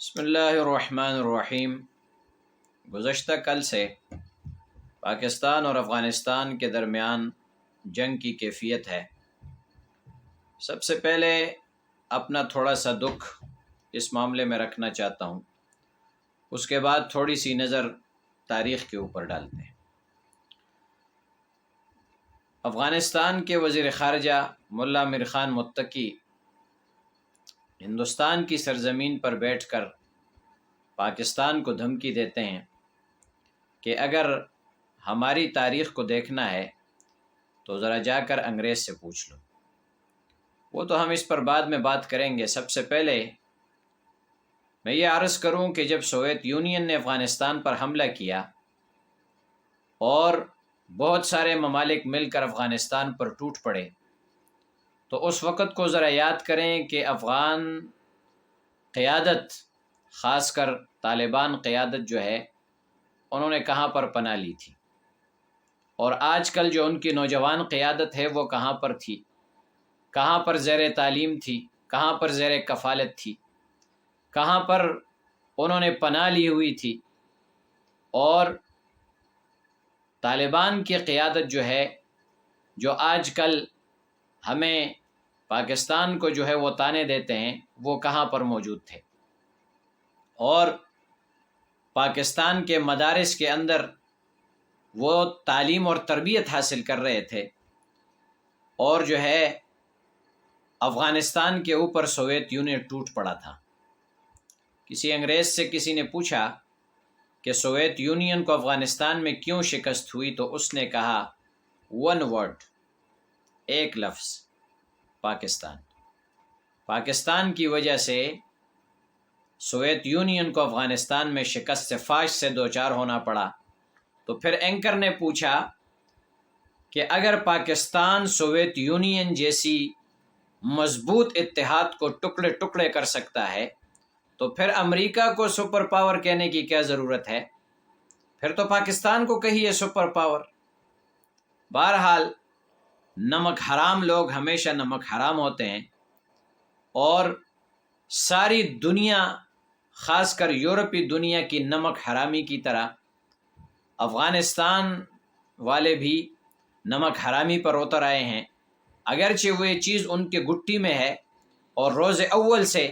بسم اللہ الرحمن الرحیم۔ گزشتہ کل سے پاکستان اور افغانستان کے درمیان جنگ کی کیفیت ہے۔ سب سے پہلے اپنا تھوڑا سا دکھ اس معاملے میں رکھنا چاہتا ہوں، اس کے بعد تھوڑی سی نظر تاریخ کے اوپر ڈالتے ہیں۔ افغانستان کے وزیر خارجہ ملا میر خان متقی ہندوستان کی سرزمین پر بیٹھ کر پاکستان کو دھمکی دیتے ہیں کہ اگر ہماری تاریخ کو دیکھنا ہے تو ذرا جا کر انگریز سے پوچھ لو۔ وہ تو ہم اس پر بعد میں بات کریں گے۔ سب سے پہلے میں یہ عرض کروں کہ جب سوویت یونین نے افغانستان پر حملہ کیا اور بہت سارے ممالک مل کر افغانستان پر ٹوٹ پڑے، تو اس وقت کو ذرا یاد کریں کہ افغان قیادت، خاص کر طالبان قیادت جو ہے، انہوں نے کہاں پر پناہ لی تھی، اور آج کل جو ان کی نوجوان قیادت ہے وہ کہاں پر تھی، کہاں پر زیر تعلیم تھی، کہاں پر زیر کفالت تھی، کہاں پر انہوں نے پناہ لی ہوئی تھی۔ اور طالبان کی قیادت جو ہے، جو آج کل ہمیں پاکستان کو جو ہے وہ طعنے دیتے ہیں، وہ کہاں پر موجود تھے، اور پاکستان کے مدارس کے اندر وہ تعلیم اور تربیت حاصل کر رہے تھے، اور جو ہے افغانستان کے اوپر سوویت یونین ٹوٹ پڑا تھا۔ کسی انگریز سے کسی نے پوچھا کہ سوویت یونین کو افغانستان میں کیوں شکست ہوئی، تو اس نے کہا ون ورڈ، ایک لفظ، پاکستان۔ پاکستان کی وجہ سے سوویت یونین کو افغانستان میں شکست فاش سے دوچار ہونا پڑا۔ تو پھر اینکر نے پوچھا کہ اگر پاکستان سوویت یونین جیسی مضبوط اتحاد کو ٹکڑے ٹکڑے کر سکتا ہے، تو پھر امریکہ کو سپر پاور کہنے کی کیا ضرورت ہے؟ پھر تو پاکستان کو کہیے سپر پاور۔ بہرحال نمک حرام لوگ ہمیشہ نمک حرام ہوتے ہیں، اور ساری دنیا، خاص کر یورپی دنیا کی نمک حرامی کی طرح افغانستان والے بھی نمک حرامی پر اتر آئے ہیں۔ اگرچہ وہ یہ چیز ان کے گٹی میں ہے، اور روز اول سے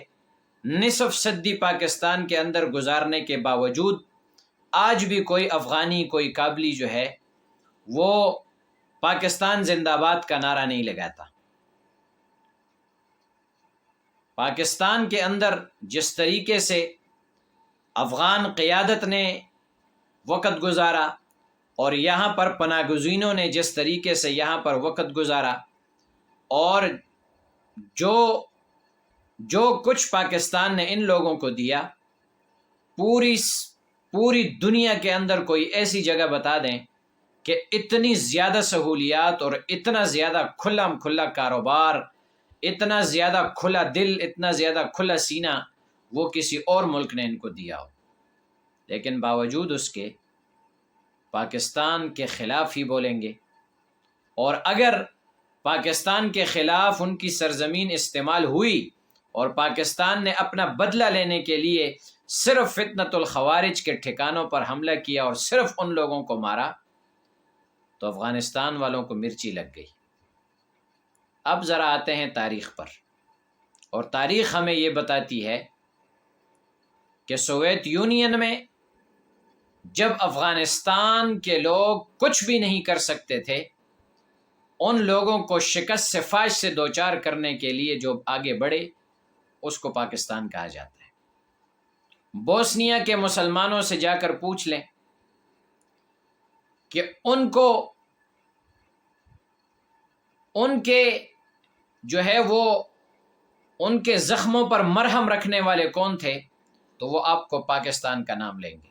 نصف صدی پاکستان کے اندر گزارنے کے باوجود آج بھی کوئی افغانی، کوئی کابلی جو ہے وہ پاکستان زندہ باد کا نعرہ نہیں لگاتا۔ پاکستان کے اندر جس طریقے سے افغان قیادت نے وقت گزارا، اور یہاں پر پناہ گزینوں نے جس طریقے سے یہاں پر وقت گزارا، اور جو کچھ پاکستان نے ان لوگوں کو دیا، پوری دنیا کے اندر کوئی ایسی جگہ بتا دیں کہ اتنی زیادہ سہولیات اور اتنا زیادہ کھلا کاروبار، اتنا زیادہ کھلا دل، اتنا زیادہ کھلا سینہ وہ کسی اور ملک نے ان کو دیا ہو۔ لیکن باوجود اس کے پاکستان کے خلاف ہی بولیں گے، اور اگر پاکستان کے خلاف ان کی سرزمین استعمال ہوئی اور پاکستان نے اپنا بدلہ لینے کے لیے صرف فتنۃ الخوارج کے ٹھکانوں پر حملہ کیا اور صرف ان لوگوں کو مارا، تو افغانستان والوں کو مرچی لگ گئی۔ اب ذرا آتے ہیں تاریخ پر، اور تاریخ ہمیں یہ بتاتی ہے کہ سوویت یونین میں جب افغانستان کے لوگ کچھ بھی نہیں کر سکتے تھے، ان لوگوں کو شکست فاش سے دوچار کرنے کے لیے جو آگے بڑھے، اس کو پاکستان کہا جاتا ہے۔ بوسنیا کے مسلمانوں سے جا کر پوچھ لیں کہ ان کو ان کے جو ہے وہ ان کے زخموں پر مرہم رکھنے والے کون تھے، تو وہ آپ کو پاکستان کا نام لیں گے۔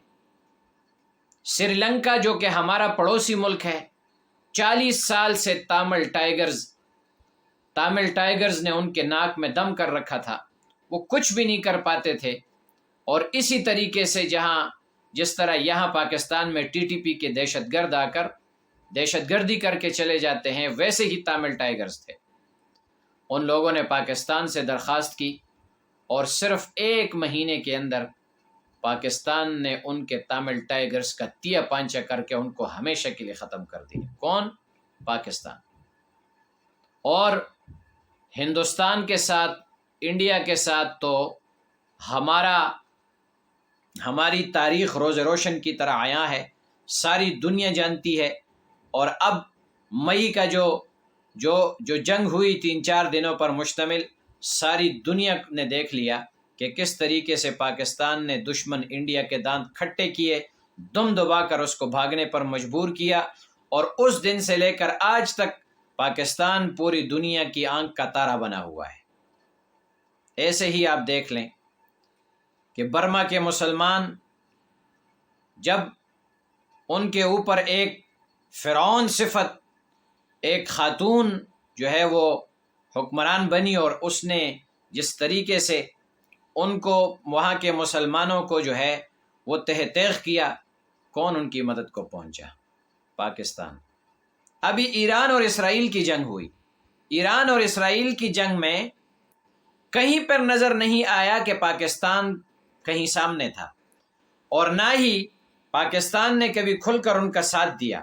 سری لنکا جو کہ ہمارا پڑوسی ملک ہے، 40 سال سے تامل ٹائیگرز نے ان کے ناک میں دم کر رکھا تھا، وہ کچھ بھی نہیں کر پاتے تھے۔ اور اسی طریقے سے جس طرح یہاں پاکستان میں ٹی ٹی پی کے دہشت گرد آ کر دہشت گردی کر کے چلے جاتے ہیں، ویسے ہی تامل ٹائیگرز تھے۔ ان لوگوں نے پاکستان سے درخواست کی، اور صرف 1 مہینے کے اندر پاکستان نے ان کے تامل ٹائیگرز کا تیا پانچا کر کے ان کو ہمیشہ کے لیے ختم کر دیا۔ کون؟ پاکستان۔ اور ہندوستان کے ساتھ، انڈیا کے ساتھ تو ہماری تاریخ روز روشن کی طرح عیاں ہے، ساری دنیا جانتی ہے۔ اور اب مئی کا جو جنگ ہوئی 3-4 دنوں پر مشتمل، ساری دنیا نے دیکھ لیا کہ کس طریقے سے پاکستان نے دشمن انڈیا کے دانت کھٹے کیے، دم دبا کر اس کو بھاگنے پر مجبور کیا، اور اس دن سے لے کر آج تک پاکستان پوری دنیا کی آنکھ کا تارا بنا ہوا ہے۔ ایسے ہی آپ دیکھ لیں کہ برما کے مسلمان، جب ان کے اوپر ایک فرعون صفت ایک خاتون جو ہے وہ حکمران بنی، اور اس نے جس طریقے سے ان کو، وہاں کے مسلمانوں کو جو ہے وہ تہ تیغ کیا، کون ان کی مدد کو پہنچا؟ پاکستان۔ ابھی ایران اور اسرائیل کی جنگ ہوئی، ایران اور اسرائیل کی جنگ میں کہیں پر نظر نہیں آیا کہ پاکستان کہیں سامنے تھا، اور نہ ہی پاکستان نے کبھی کھل کر ان کا ساتھ دیا۔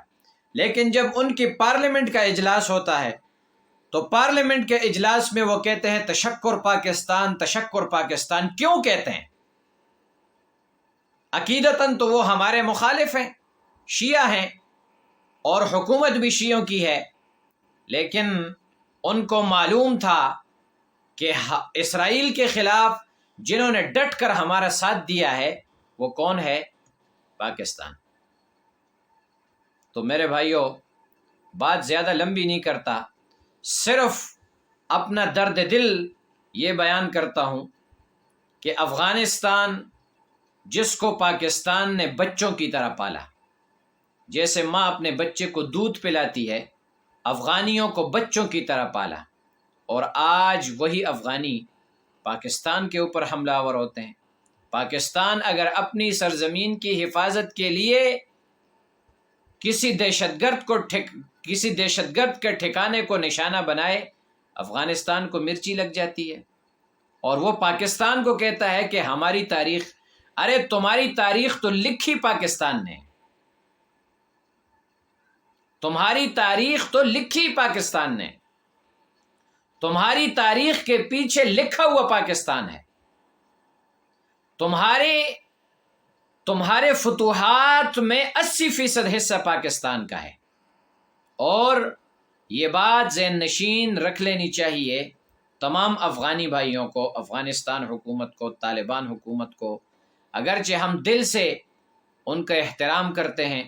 لیکن جب ان کی پارلیمنٹ کا اجلاس ہوتا ہے تو پارلیمنٹ کے اجلاس میں وہ کہتے ہیں تشکر پاکستان، تشکر پاکستان۔ کیوں کہتے ہیں؟ عقیدتاً تو وہ ہمارے مخالف ہیں، شیعہ ہیں، اور حکومت بھی شیعوں کی ہے، لیکن ان کو معلوم تھا کہ اسرائیل کے خلاف جنہوں نے ڈٹ کر ہمارا ساتھ دیا ہے وہ کون ہے؟ پاکستان۔ تو میرے بھائیوں، بات زیادہ لمبی نہیں کرتا، صرف اپنا درد دل یہ بیان کرتا ہوں کہ افغانستان جس کو پاکستان نے بچوں کی طرح پالا، جیسے ماں اپنے بچے کو دودھ پلاتی ہے، افغانیوں کو بچوں کی طرح پالا، اور آج وہی افغانی پاکستان کے اوپر حملہ آور ہوتے ہیں۔ پاکستان اگر اپنی سرزمین کی حفاظت کے لیے کسی دہشت گرد کے ٹھکانے کو نشانہ بنائے، افغانستان کو مرچی لگ جاتی ہے، اور وہ پاکستان کو کہتا ہے کہ ہماری تاریخ۔ ارے تمہاری تاریخ تو لکھی پاکستان نے، تمہاری تاریخ تو لکھی پاکستان نے، تمہاری تاریخ کے پیچھے لکھا ہوا پاکستان ہے، تمہارے فتوحات میں 80% حصہ پاکستان کا ہے۔ اور یہ بات ذہن نشین رکھ لینی چاہیے تمام افغانی بھائیوں کو، افغانستان حکومت کو، طالبان حکومت کو۔ اگرچہ ہم دل سے ان کا احترام کرتے ہیں،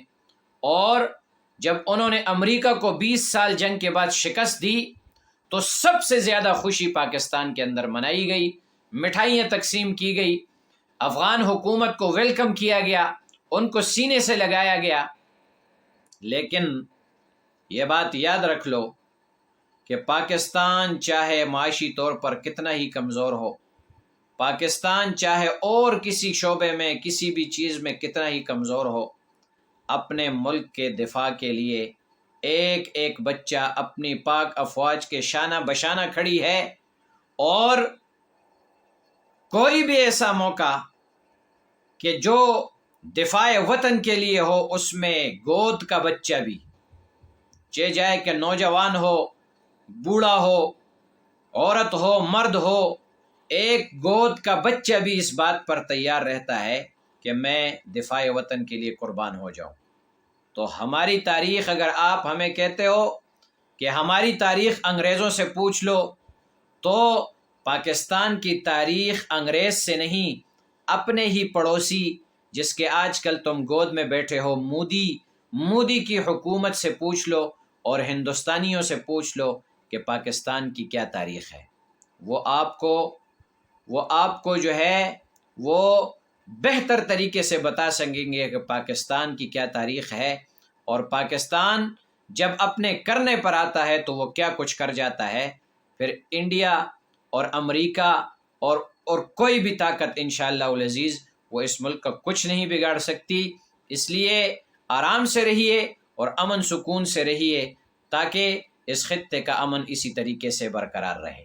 اور جب انہوں نے امریکہ کو 20 سال جنگ کے بعد شکست دی تو سب سے زیادہ خوشی پاکستان کے اندر منائی گئی، مٹھائیاں تقسیم کی گئی، افغان حکومت کو ویلکم کیا گیا، ان کو سینے سے لگایا گیا۔ لیکن یہ بات یاد رکھ لو کہ پاکستان چاہے معاشی طور پر کتنا ہی کمزور ہو، پاکستان چاہے اور کسی شعبے میں، کسی بھی چیز میں کتنا ہی کمزور ہو، اپنے ملک کے دفاع کے لیے ایک ایک بچہ اپنی پاک افواج کے شانہ بشانہ کھڑی ہے۔ اور کوئی بھی ایسا موقع کہ جو دفاع وطن کے لیے ہو، اس میں گود کا بچہ بھی، چاہے جائے کہ نوجوان ہو، بوڑھا ہو، عورت ہو، مرد ہو، ایک گود کا بچہ بھی اس بات پر تیار رہتا ہے کہ میں دفاع وطن کے لیے قربان ہو جاؤں۔ تو ہماری تاریخ، اگر آپ ہمیں کہتے ہو کہ ہماری تاریخ انگریزوں سے پوچھ لو، تو پاکستان کی تاریخ انگریز سے نہیں، اپنے ہی پڑوسی جس کے آج کل تم گود میں بیٹھے ہو، مودی کی حکومت سے پوچھ لو، اور ہندوستانیوں سے پوچھ لو کہ پاکستان کی کیا تاریخ ہے۔ وہ آپ کو جو ہے وہ بہتر طریقے سے بتا سکیں گے کہ پاکستان کی کیا تاریخ ہے، اور پاکستان جب اپنے کرنے پر آتا ہے تو وہ کیا کچھ کر جاتا ہے۔ پھر انڈیا اور امریکہ اور کوئی بھی طاقت انشاءاللہ العزیز وہ اس ملک کا کچھ نہیں بگاڑ سکتی۔ اس لیے آرام سے رہیے اور امن سکون سے رہیے، تاکہ اس خطے کا امن اسی طریقے سے برقرار رہے۔